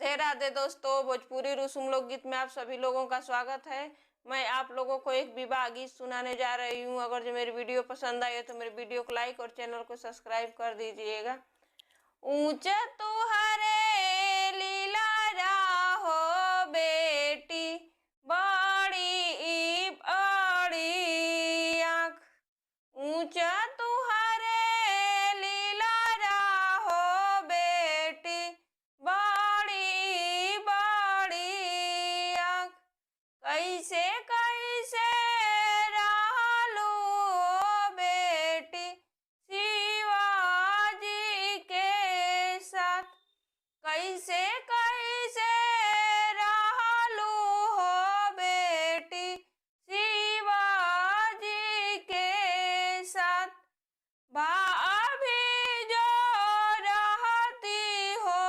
राधे राधे दोस्तों, भोजपुरी रसुम लोकगीत में आप सभी लोगों का स्वागत है। मैं आप लोगों को एक विवाह गीत सुनाने जा रही हूँ। अगर जो मेरी वीडियो पसंद आई है तो मेरे वीडियो को लाइक और चैनल को सब्सक्राइब कर दीजिएगा। ऊंचा तुहरे लीला राहो बेटी, बड़ी बड़ी आँख। ऊंचा तुहरे लीला राहो बेटी, बड़ी बड़ी आँख। कैसे कैसे रहलू बेटी शिवाजी के साथ, कैसे कैसे रहलू हो बेटी शिवाजी के साथ। भाभी जो रहती हो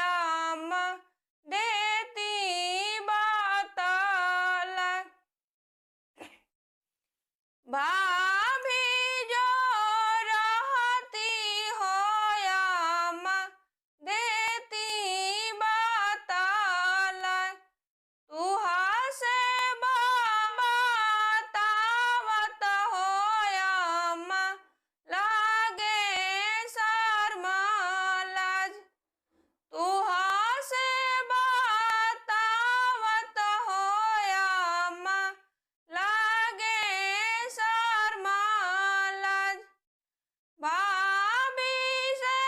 अम्मा देती बतला, भाभी जो रहती हो अम्मा देती बतला। तुहा से बतावत हो अम्मा लागे शर्मा लाज। तुहा से बतावत हो अम्मा लागे शर्मा लाज। भाभी से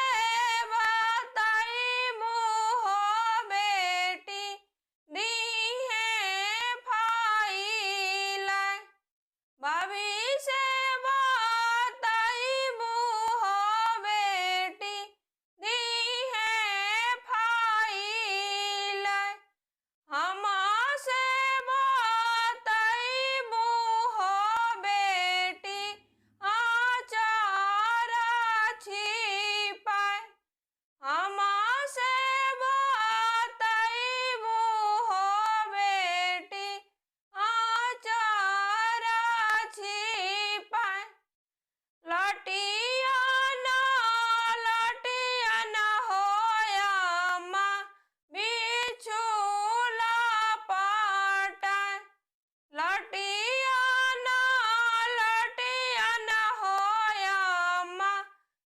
बताइबू हो बेटी दीहे फाइल। भाभी से बताइबू हो बेटी दीहे फाइल। हमसे बताइबू हो बेटी आचार छिपाए। हमसे बताइबू हो बेटी आचार छिपाए। लटिया न हो अम्मा बिछुला पटाए। लटिया न हो अम्मा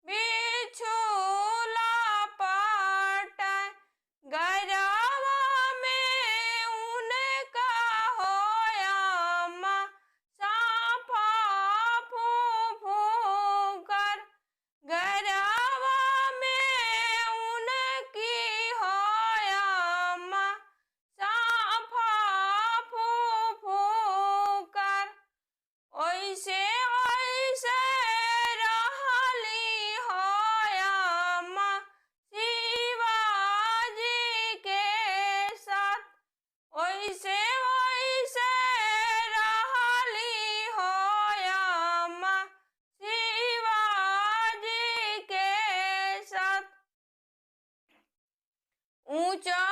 बिछुला पटाए। गरवा में उनका हो अम्मा साफा फूफू कर। गरवा में उनकी हो अम्मा साफा फूफू कर। ओइसे ओइसे रहली हो अम्मा शिवाजी के साथ। ओइसे ओइसे रहली हो अम्मा शिवाजी के साथ। ऊंचा